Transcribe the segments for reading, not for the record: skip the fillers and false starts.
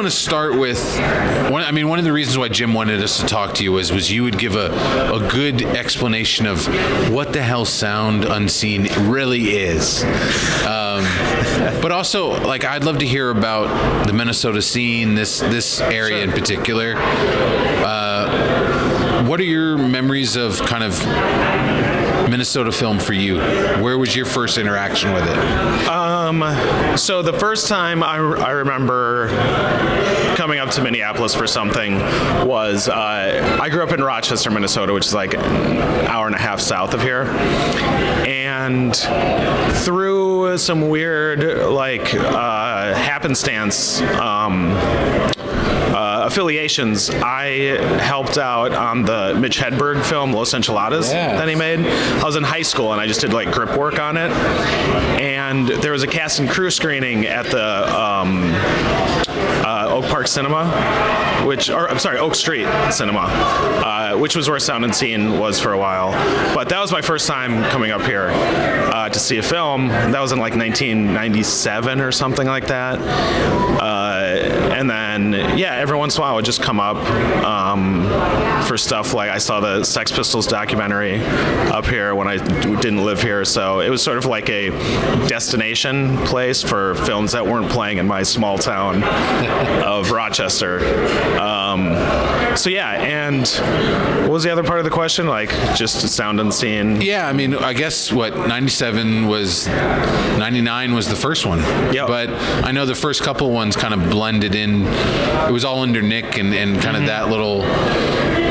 want to start with, one of the reasons why Jim wanted us to talk to you was you would give a good explanation of what the hell sound unseen really is. But also, like, I'd love to hear about the Minnesota scene, this area in particular. What are your memories of kind of Minnesota film for you? Where was your first interaction with it? So the first time I remember coming up to Minneapolis for something was I grew up in Rochester, Minnesota, which is like an hour and a half south of here. And through some weird, like, happenstance, affiliations, I helped out on the Mitch Hedberg film Los Enchiladas that he made. I was in high school and I just did like grip work on it. And there was a cast and crew screening at the Oak Park Cinema, Oak Street Cinema, which was where Sound and Scene was for a while. But that was my first time coming up here to see a film. That was in like 1997 or something like that. And then, every once in a while I would just come up for stuff like I saw the Sex Pistols documentary up here when I didn't live here. So it was sort of like a destination place for films that weren't playing in my small town of Rochester. And what was the other part of the question? Like, just Sound and Scene? Yeah, I guess 99 was the first one. Yep. But I know the first couple ones kind of blended in. It was all under Nick and kind of that little...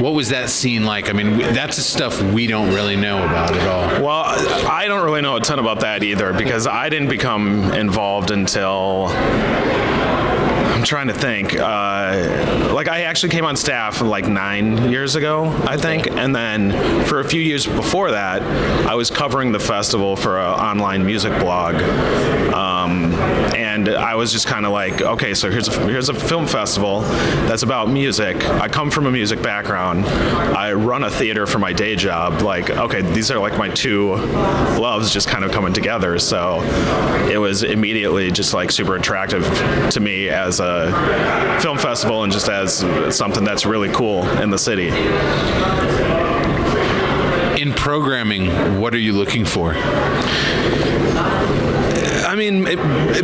What was that scene like? That's the stuff we don't really know about at all. Well, I don't really know a ton about that either because I didn't become involved until... I'm trying to think. I actually came on staff like 9 years ago, I think. And then for a few years before that, I was covering the festival for an online music blog. And I was just kind of like, okay, so here's a film festival that's about music. I come from a music background. I run a theater for my day job. Like, okay, these are like my two loves just kind of coming together. So it was immediately just like super attractive to me as a film festival and just as something that's really cool in the city. In programming, what are you looking for?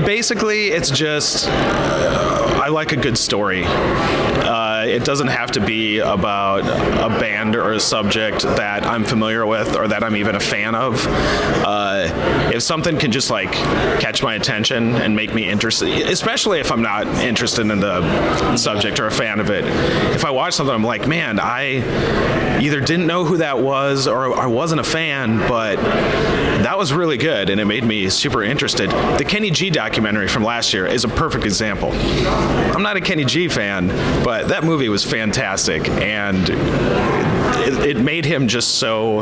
Basically, it's just I like a good story. It doesn't have to be about a band or a subject that I'm familiar with or that I'm even a fan of. If something can just like catch my attention and make me interested, especially if I'm not interested in the subject or a fan of it. If I watch something, I'm like, man, I either didn't know who that was or I wasn't a fan, but that was really good and it made me super interested. The Kenny G documentary from last year is a perfect example. I'm not a Kenny G fan, but that movie was fantastic and it made him just so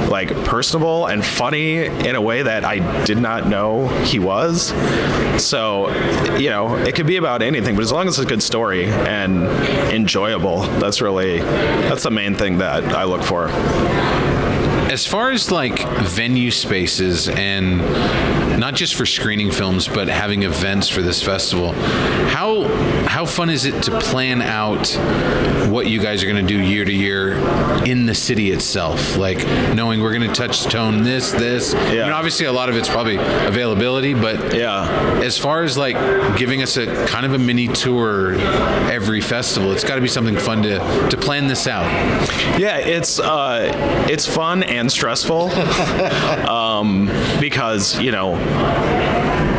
like personable and funny in a way that I did not know he was. So, it could be about anything, but as long as it's a good story and enjoyable, that's the main thing that I look for. As far as like venue spaces and not just for screening films, but having events for this festival, how fun is it to plan out what you guys are going to do year to year in the city itself? Like knowing we're going to touch tone this. Yeah. Obviously a lot of it's probably availability, but as far as like giving us a kind of a mini tour every festival, it's got to be something fun to plan this out. Yeah, it's fun and stressful because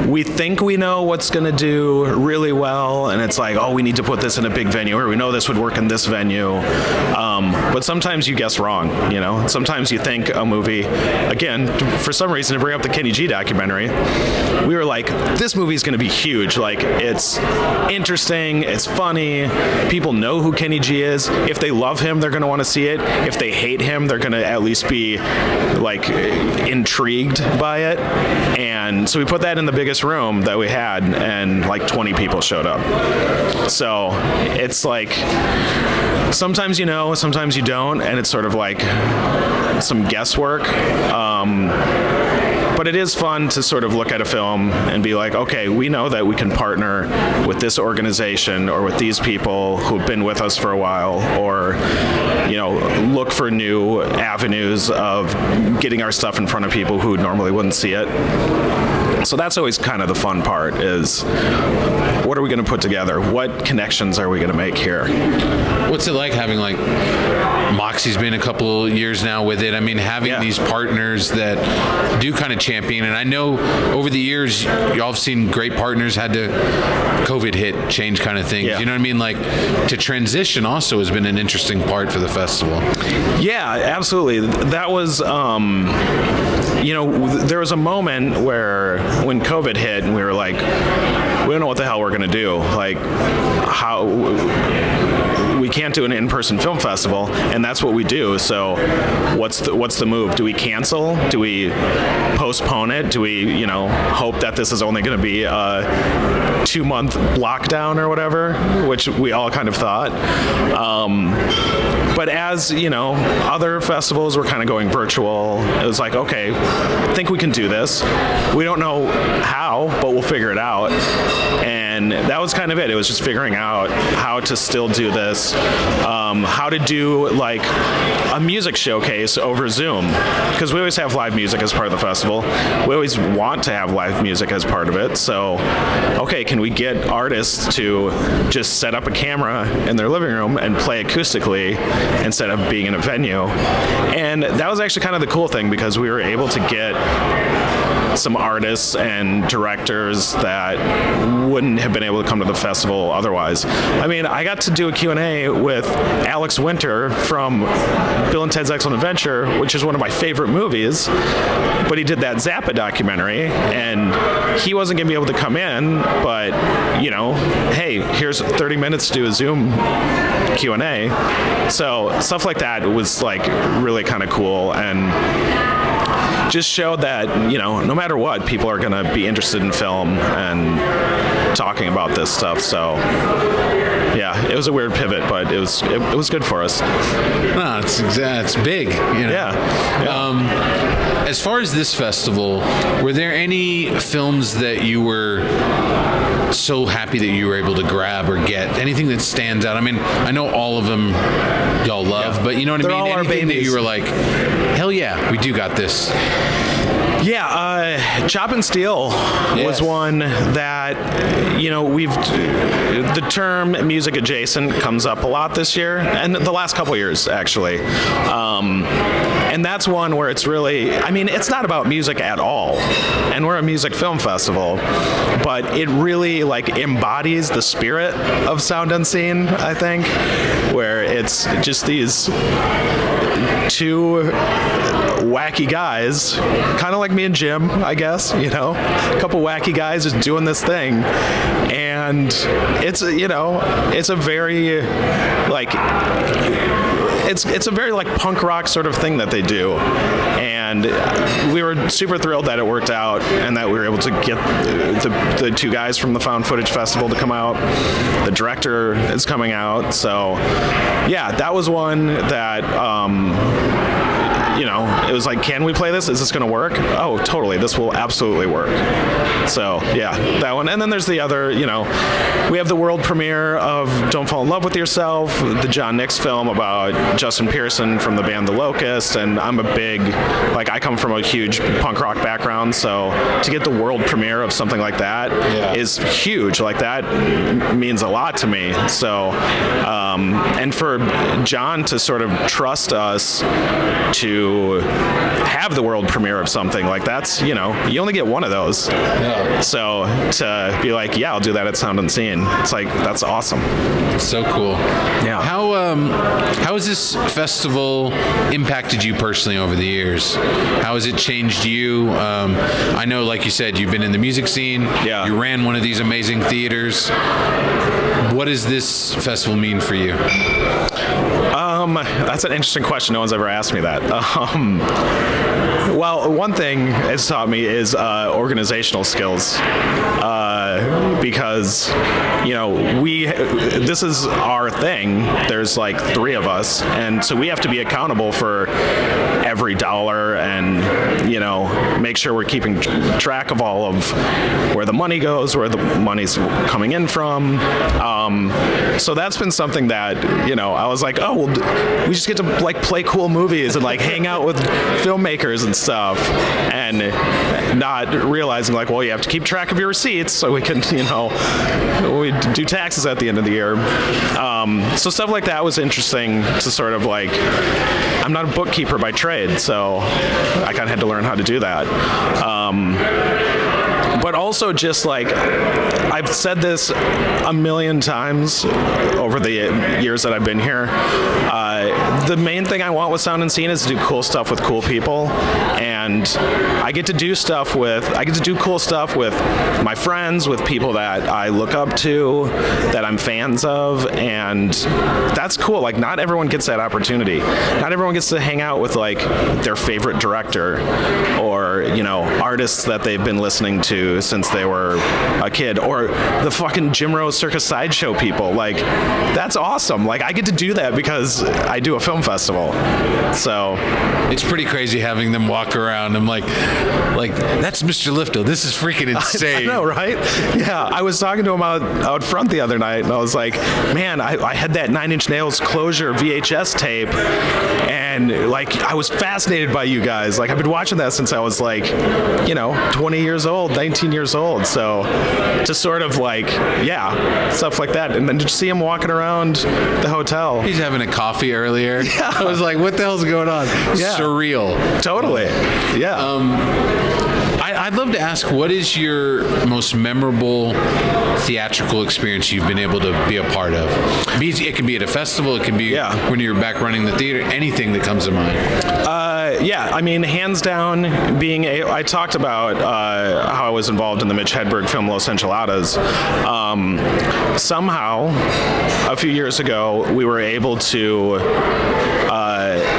we think we know what's going to do really well, and it's like, oh, we need to put this in a big venue, or we know this would work in this venue. But sometimes you guess wrong, Sometimes you think a movie, again, for some reason, to bring up the Kenny G documentary, we were like, this movie's going to be huge. Like, it's interesting, it's funny, people know who Kenny G is. If they love him, they're going to want to see it. If they hate him, they're going to at least be, like, intrigued by it. And so we put that in the biggest room that we had, and like 20 people showed up. So it's like sometimes sometimes you don't, and it's sort of like some guesswork. But it is fun to sort of look at a film and be like, okay, we know that we can partner with this organization or with these people who've been with us for a while, or look for new avenues of getting our stuff in front of people who normally wouldn't see it. So that's always kind of the fun part, is what are we going to put together? What connections are we going to make here? What's it like having, like, Moxie's been a couple years now with it. I mean, having these partners that do kind of champion, and I know over the years y'all have seen great partners had to COVID hit, change kind of things. You know what I mean? Like, to transition also has been an interesting part for the festival. Yeah, absolutely. That was, there was a moment where when COVID hit and we were like, we don't know what the hell we're going to do. Like, how we can't do an in-person film festival, and that's what we do. So what's the move? Do we cancel? Do we postpone it? Do we, hope that this is only going to be a 2-month lockdown or whatever, which we all kind of thought. But as, other festivals were kind of going virtual, it was like, okay, I think we can do this. We don't know how, but we'll figure it out. And that was kind of it. It was just figuring out how to still do this, how to do like a music showcase over Zoom, because we always have live music as part of the festival. We always want to have live music as part of it. So, okay, can we get artists to just set up a camera in their living room and play acoustically instead of being in a venue? And that was actually kind of the cool thing, because we were able to get some artists and directors that wouldn't have been able to come to the festival otherwise. I mean, I got to do a Q&A with Alex Winter from Bill and Ted's Excellent Adventure, which is one of my favorite movies, but he did that Zappa documentary, and he wasn't going to be able to come in, but, hey, here's 30 minutes to do a Zoom Q&A. So stuff like that was like really kind of cool, and just showed that, no matter what, people are going to be interested in film and talking about this stuff. So, yeah, it was a weird pivot, but it was good for us. No, it's big. Yeah. As far as this festival, were there any films that you were so happy that you were able to grab or get? Anything that stands out? I mean, I know all of them y'all love, but you know what I mean? Anything that you were like, hell yeah, we do got this. Yeah, Chop and Steel was one that, the term music adjacent comes up a lot this year, and the last couple years, actually. And that's one where it's really, it's not about music at all, and we're a music film festival, but it really, embodies the spirit of Sound Unseen, I think, where it's just these two wacky guys, kind of like me and Jim, I guess, a couple wacky guys just doing this thing. And it's, it's a very, it's a very punk rock sort of thing that they do. And we were super thrilled that it worked out, and that we were able to get the two guys from the Found Footage Festival to come out. The director is coming out. So, yeah, that was one that, it was like, can we play this? Is this going to work? Oh, totally. This will absolutely work. So, yeah, that one. And then there's the other, we have the world premiere of Don't Fall in Love with Yourself, the John Nix film about Justin Pearson from the band The Locust. And I'm a big, I come from a huge punk rock background. So to get the world premiere of something like that is huge. That means a lot to me. So, and for John to sort of trust us to have the world premiere of something that's, you only get one of those. Yeah. So to be like, yeah, I'll do that at Sound Unseen, it's that's awesome. So cool. Yeah. How has this festival impacted you personally over the years? How has it changed you? I know, like you said, you've been in the music scene. Yeah. You ran one of these amazing theaters. What does this festival mean for you? That's an interesting question. No one's ever asked me that. Well, one thing it's taught me is organizational skills. Because, this is our thing. There's like 3 of us, and so we have to be accountable for every dollar and, make sure we're keeping track of all of where the money goes, where the money's coming in from. So that's been something that, I was like, oh, well, we just get to like play cool movies and like hang out with filmmakers and stuff, and not realizing like, well, you have to keep track of your receipts so we can, we do taxes at the end of the year. So stuff like that was interesting to sort of like, I'm not a bookkeeper by trade, so I kind of had to learn how to do that. But also just like, I've said this a million times over the years that I've been here. The main thing I want with Sound and Scene is to do cool stuff with cool people. And I get to do cool stuff with my friends, with people that I look up to, that I'm fans of. And that's cool. Like, not everyone gets that opportunity. Not everyone gets to hang out with like their favorite director or, artists that they've been listening to since they were a kid, or the fucking Jim Rose Circus Sideshow people. Like, that's awesome. Like, I get to do that because I do a film festival. So it's pretty crazy having them walk around. I'm like that's Mr. Lifto. This is freaking insane. I know, right? Yeah, I was talking to him out front the other night, and I was like, man, I had that Nine Inch Nails Closure VHS tape, and like, I was fascinated by you guys. Like, I've been watching that since I was like, 20 years old, 19 years old. So just sort of like, yeah, stuff like that. And then to see him walking around the hotel. He's having a coffee earlier. Yeah. I was like, what the hell's going on? Yeah. Surreal. Totally. Yeah. I'd love to ask, what is your most memorable theatrical experience you've been able to be a part of? It can be at a festival, it can be when you're back running the theater, anything that comes to mind. Yeah, I mean, hands down, I talked about how I was involved in the Mitch Hedberg film Los Enchiladas. Somehow, a few years ago, we were able to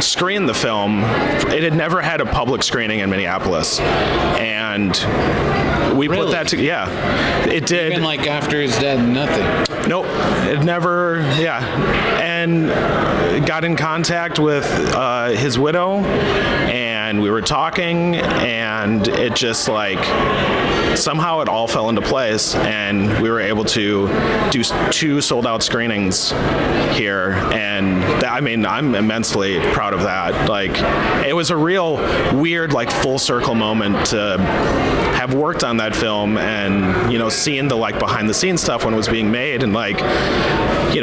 screen the film. It had never had a public screening in Minneapolis, and we put that together. Yeah, it did. Even like after his death, nothing. Nope, it never. Yeah, and got in contact with his widow, and we were talking, and it just like somehow it all fell into place, and we were able to do 2 sold-out screenings here, and I'm immensely proud of that. Like, it was a real weird, like, full circle moment to have worked on that film, and seeing the like behind the scenes stuff when it was being made, and like,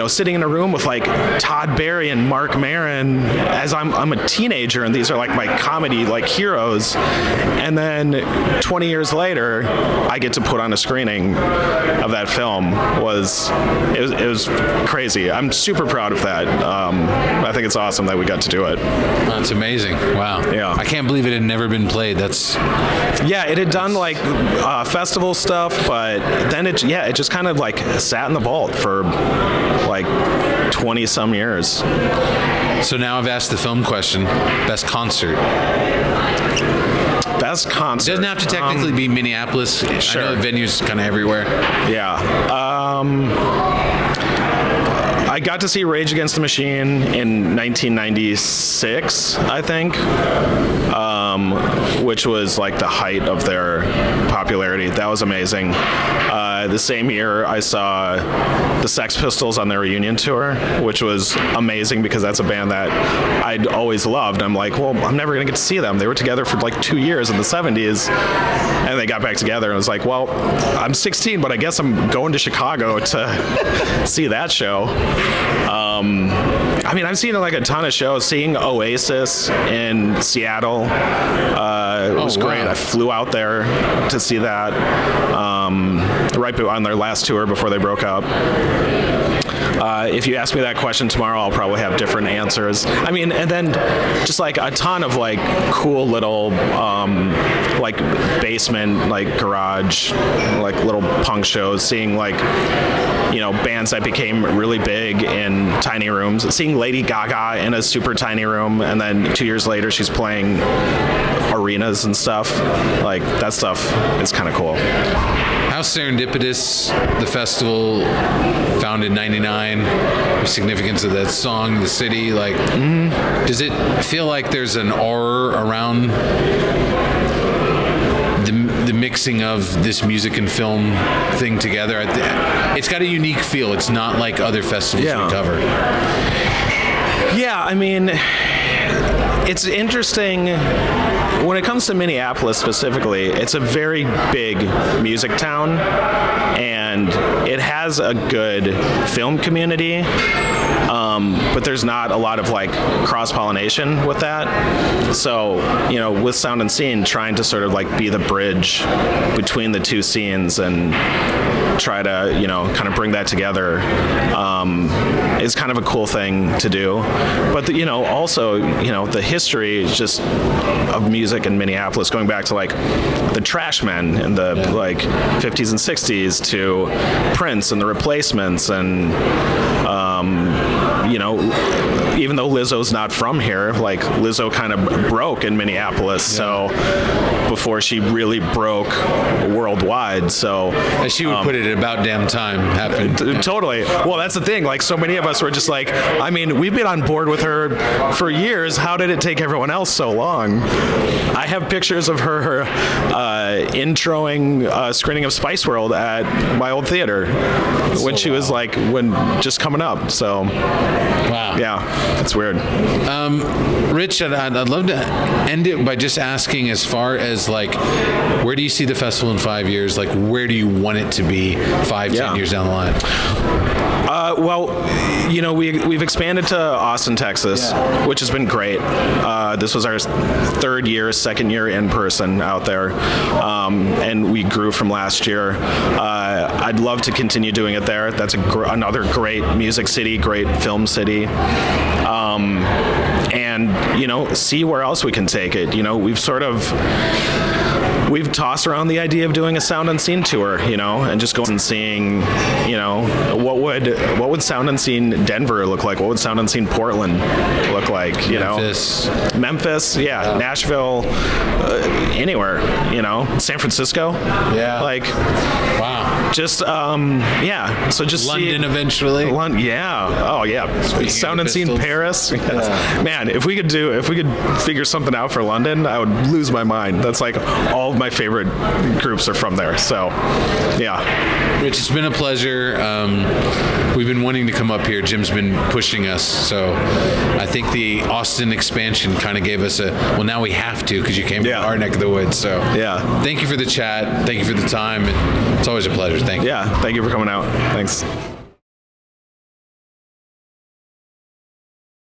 sitting in a room with like Todd Barry and Mark Maron as I'm a teenager, and these are like my comedy like heroes, and then 20 years later I get to put on a screening of that film. It was crazy. I'm super proud of that. I think it's awesome that we got to do it. That's amazing. Wow. Yeah. I can't believe it had never been played. It had done like festival stuff, but then it just kind of like sat in the vault for like 20 some years. So now I've asked the film question. Best concert. Best concert. It doesn't have to technically be Minneapolis. Sure. I know the venues kind of everywhere. Yeah. I got to see Rage Against the Machine in 1996, I think, which was like the height of their popularity. That was amazing. The same year, I saw the Sex Pistols on their reunion tour, which was amazing because that's a band that I'd always loved. I'm like, well, I'm never going to get to see them. They were together for like 2 years in the 70s, and they got back together, and I was like, well, I'm 16, but I guess I'm going to Chicago to see that show. I've seen like a ton of shows. Seeing Oasis in Seattle was great. I flew out there to see that right on their last tour before they broke up. If you ask me that question tomorrow, I'll probably have different answers. I mean, and then just like a ton of like cool little like basement, like garage, like little punk shows, seeing like, you know, bands that became really big in tiny rooms, seeing Lady Gaga in a super tiny room, and then 2 years later she's playing arenas and stuff. Like, that stuff is kind of cool. How serendipitous the festival, founded in '99, the significance of that song, the city, like, does it feel like there's an aura around the mixing of this music and film thing together? It's got a unique feel. It's not like other festivals we cover. Yeah, I mean, it's interesting. When it comes to Minneapolis specifically, it's a very big music town, and it has a good film community, but there's not a lot of like cross-pollination with that. So, you know, with Sound and Scene, trying to sort of like be the bridge between the two scenes and try to, you know, kind of bring that together is kind of a cool thing to do. But, you know, also, you know, the history is just of music in Minneapolis, going back to like the Trashmen in the like 50s and 60s to Prince and the Replacements, and you know, even though Lizzo's not from here, like Lizzo kind of broke in Minneapolis, so before she really broke worldwide. So as she would put it, about damn time happened. Totally. Well, that's the thing. Like, so many of us were just like, I mean, we've been on board with her for years. How did it take everyone else so long? I have pictures of her introing a screening of Spice World at my old theater when she was like, just coming up. So, wow. Yeah, it's weird. Rich, I'd love to end it by just asking, as far as like, where do you see the festival in 5 years? Like, where do you want it to be 10 years down the line? Well, you know, we've expanded to Austin, Texas, which has been great. This was our second year in person out there, and we grew from last year. I'd love to continue doing it there. That's another great music city, great film city. And, you know, see where else we can take it. You know, we've tossed around the idea of doing a Sound and Scene tour, you know, and just going and seeing, you know, what would Sound and Scene Denver look like? What would Sound and Scene Portland look like? You Memphis, Nashville, anywhere, you know, San Francisco, like, wow, just so just London eventually. Sound and Scene Paris, man. If we could figure something out for London, I would lose my mind. That's like all of my favorite groups are from there. So, yeah. Rich, it's been a pleasure. We've been wanting to come up here. Jim's been pushing us. So I think the Austin expansion kind of gave us now we have to, because you came from our neck of the woods. So thank you for the chat. Thank you for the time. It's always a pleasure. Thank you. Yeah, thank you for coming out. Thanks.